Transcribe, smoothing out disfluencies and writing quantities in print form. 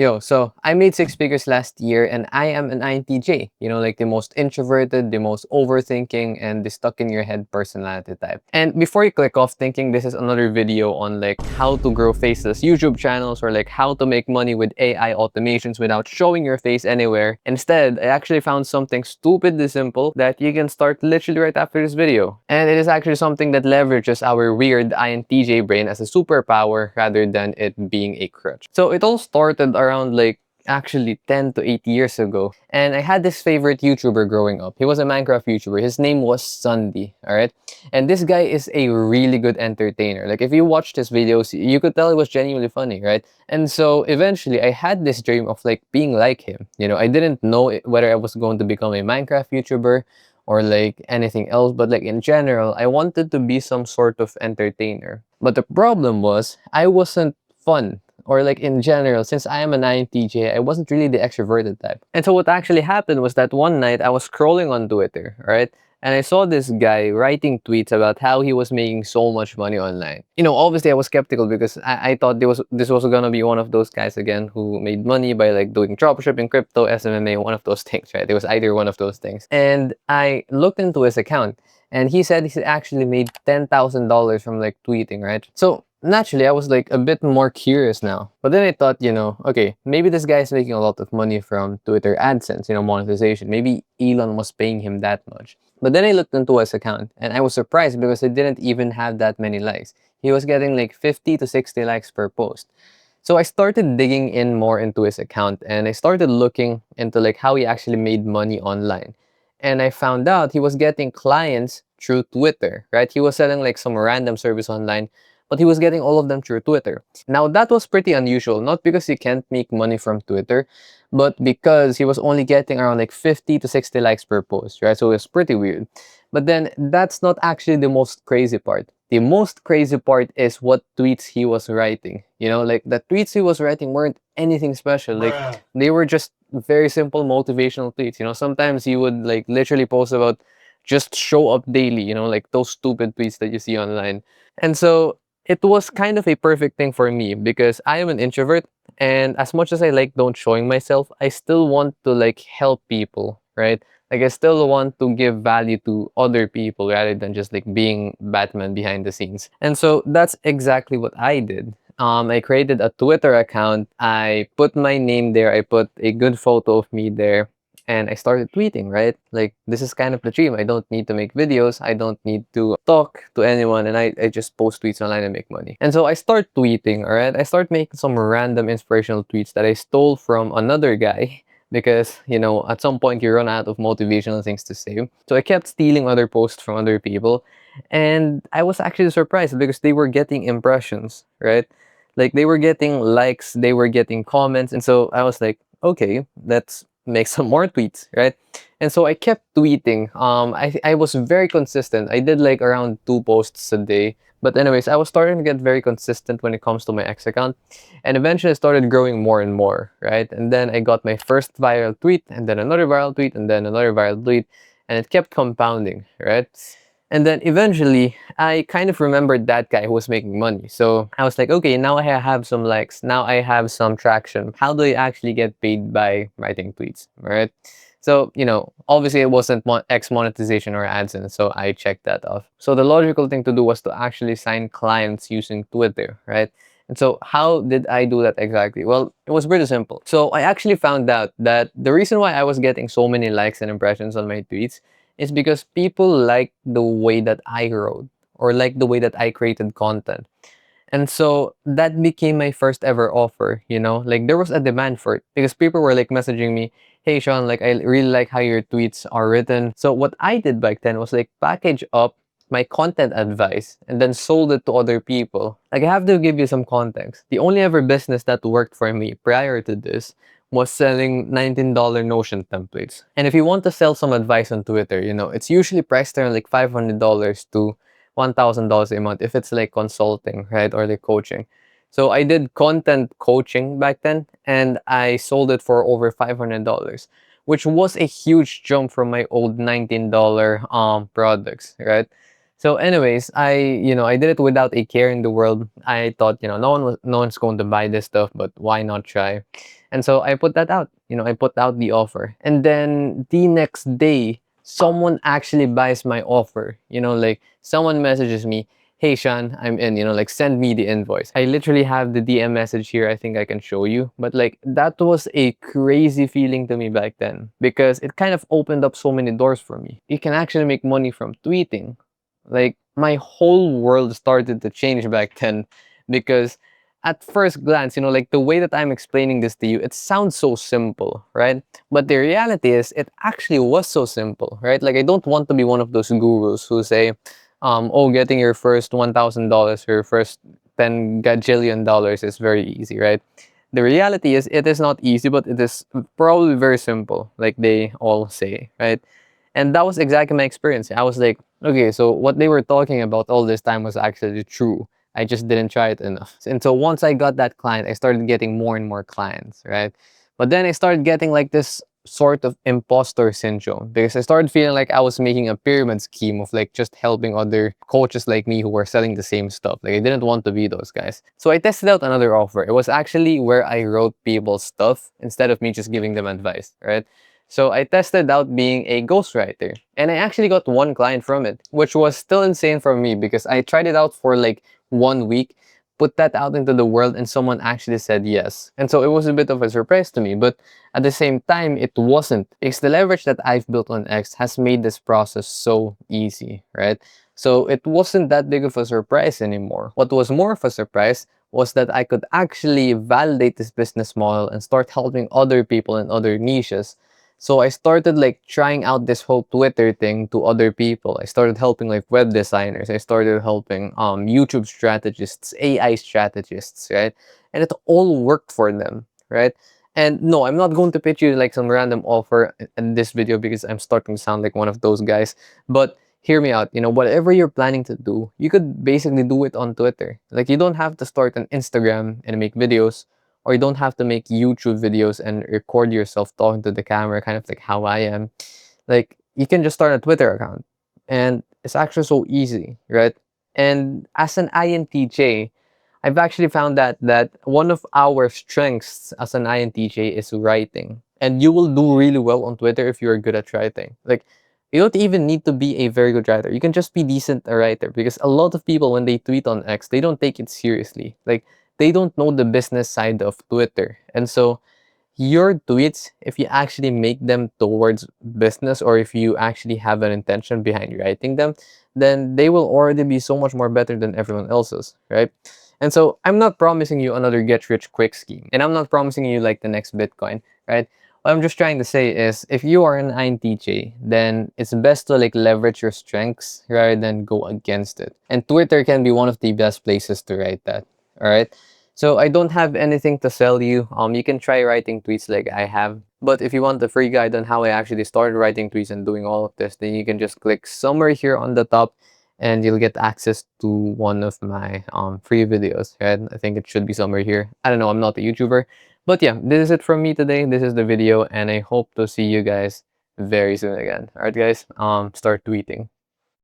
Yo, so I made six figures last year and I am an INTJ, like the most introverted, the most overthinking, and the stuck in your head personality type. And before you click off thinking this is another video on like how to grow faceless YouTube channels or like how to make money with AI automations without showing your face anywhere, instead, I actually found something stupidly simple that you can start literally right after this video. And it is actually something that leverages our weird INTJ brain as a superpower rather than it being a crutch. So it all started around like actually 10 to 8 years ago. And I had this favorite YouTuber growing up. He was a Minecraft YouTuber. His name was Sunday, alright? And this guy is a really good entertainer. Like if you watched his videos, you could tell it was genuinely funny, right? And so eventually I had this dream of like being like him. I didn't know whether I was going to become a Minecraft YouTuber or like anything else, but like in general, I wanted to be some sort of entertainer. But the problem was I wasn't fun, or like in general, since I am an INTJ, I wasn't really the extroverted type. And so what actually happened was that one night I was scrolling on Twitter, right? And I saw this guy writing tweets about how he was making so much money online. Obviously I was skeptical because I thought this was gonna be one of those guys again who made money by like doing dropshipping, crypto, SMMA, one of those things, right? It was either one of those things. And I looked into his account and he said he actually made $10,000 from like tweeting, right? So naturally, I was like a bit more curious now. But then I thought, okay, maybe this guy is making a lot of money from Twitter AdSense, monetization. Maybe Elon was paying him that much. But then I looked into his account and I was surprised because he didn't even have that many likes. He was getting like 50 to 60 likes per post. So I started digging in more into his account and I started looking into like how he actually made money online. And I found out he was getting clients through Twitter, right? He was selling like some random service online, but he was getting all of them through Twitter. Now that was pretty unusual, not because he can't make money from Twitter, but because he was only getting around like 50 to 60 likes per post, right? So it was pretty weird. But then that's not actually the most crazy part. The most crazy part is what tweets he was writing. Like the tweets he was writing weren't anything special. Like they were just very simple motivational tweets. Sometimes he would like literally post about just show up daily, like those stupid tweets that you see online. And so it was kind of a perfect thing for me because I am an introvert, and as much as I like don't showing myself, I still want to like help people, right? Like I still want to give value to other people rather than just like being Batman behind the scenes. And so that's exactly what I did. I created a Twitter account. I put my name there. I put a good photo of me there. And I started tweeting, right? Like, this is kind of the dream. I don't need to make videos. I don't need to talk to anyone. And I just post tweets online and make money. And so I start tweeting, all right? I start making some random inspirational tweets that I stole from another guy because, at some point you run out of motivational things to say. So I kept stealing other posts from other people. And I was actually surprised because they were getting impressions, right? Like, they were getting likes, they were getting comments. And so I was like, okay, let's make some more tweets, right? And so I kept tweeting. I was very consistent. I did like around 2 posts a day. But anyways, I was starting to get very consistent when it comes to my X account. And eventually I started growing more and more, right? And then I got my first viral tweet, and then another viral tweet, and then another viral tweet. And it kept compounding, right? And then eventually, I kind of remembered that guy who was making money. So I was like, okay, now I have some likes. Now I have some traction. How do I actually get paid by writing tweets, right? So, obviously it wasn't X monetization or AdSense, so I checked that off. So the logical thing to do was to actually sign clients using Twitter, right? And so how did I do that exactly? Well, it was pretty simple. So I actually found out that the reason why I was getting so many likes and impressions on my tweets is because people like the way that I wrote or like the way that I created content. And so that became my first ever offer. Like there was a demand for it because people were like messaging me, hey Sean, like I really like how your tweets are written. So what I did back then was like package up my content advice and then sold it to other people. Like I have to give you some context. The only ever business that worked for me prior to this was selling $19 Notion templates. And if you want to sell some advice on Twitter, it's usually priced around like $500 to $1,000 a month if it's like consulting, right? Or like coaching. So I did content coaching back then and I sold it for over $500, which was a huge jump from my old $19 products, right? So anyways, I did it without a care in the world. I thought, no one's going to buy this stuff, but why not try? And so I put that out. I put out the offer. And then the next day, someone actually buys my offer. Like someone messages me, hey Sean, I'm in, like send me the invoice. I literally have the DM message here. I think I can show you. But like that was a crazy feeling to me back then because it kind of opened up so many doors for me. You can actually make money from tweeting. Like my whole world started to change back then because at first glance, like the way that I'm explaining this to you, it sounds so simple, right? But the reality is it actually was so simple, right? Like I don't want to be one of those gurus who say, oh, getting your first $1,000 or your first 10 gajillion dollars is very easy, right? The reality is it is not easy, but it is probably very simple, like they all say, right? And that was exactly my experience. I was like, okay, so what they were talking about all this time was actually true. I just didn't try it enough. And so once I got that client, I started getting more and more clients, right? But then I started getting like this sort of imposter syndrome because I started feeling like I was making a pyramid scheme of like just helping other coaches like me who were selling the same stuff. Like I didn't want to be those guys. So I tested out another offer. It was actually where I wrote people's stuff instead of me just giving them advice, right? So I tested out being a ghostwriter and I actually got one client from it, which was still insane for me because I tried it out for like 1 week, put that out into the world and someone actually said yes. And so it was a bit of a surprise to me, but at the same time, it wasn't because the leverage that I've built on X has made this process so easy, right? So it wasn't that big of a surprise anymore. What was more of a surprise was that I could actually validate this business model and start helping other people in other niches. So I started like trying out this whole Twitter thing to other people. I started helping like web designers. I started helping YouTube strategists, AI strategists, right? And it all worked for them, right? And no, I'm not going to pitch you like some random offer in this video because I'm starting to sound like one of those guys. But hear me out. Whatever you're planning to do, you could basically do it on Twitter. Like you don't have to start an Instagram and make videos, or you don't have to make YouTube videos and record yourself talking to the camera, kind of like how I am. Like you can just start a Twitter account, and it's actually so easy, right? And as an INTJ, I've actually found that one of our strengths as an INTJ is writing. And you will do really well on Twitter if you're good at writing. Like you don't even need to be a very good writer. You can just be decent a writer because a lot of people when they tweet on X, they don't take it seriously. Like they don't know the business side of Twitter. And so your tweets, if you actually make them towards business or if you actually have an intention behind writing them, then they will already be so much more better than everyone else's, right? And so I'm not promising you another get rich quick scheme, and I'm not promising you like the next Bitcoin, right? What I'm just trying to say is if you are an INTJ, then it's best to like leverage your strengths rather than go against it. And Twitter can be one of the best places to write that, all right? So I don't have anything to sell you. You can try writing tweets like I have. But if you want the free guide on how I actually started writing tweets and doing all of this, then you can just click somewhere here on the top and you'll get access to one of my free videos, right? I think it should be somewhere here. I don't know, I'm not a YouTuber. But yeah, this is it from me today. This is the video and I hope to see you guys very soon again. Alright guys, start tweeting.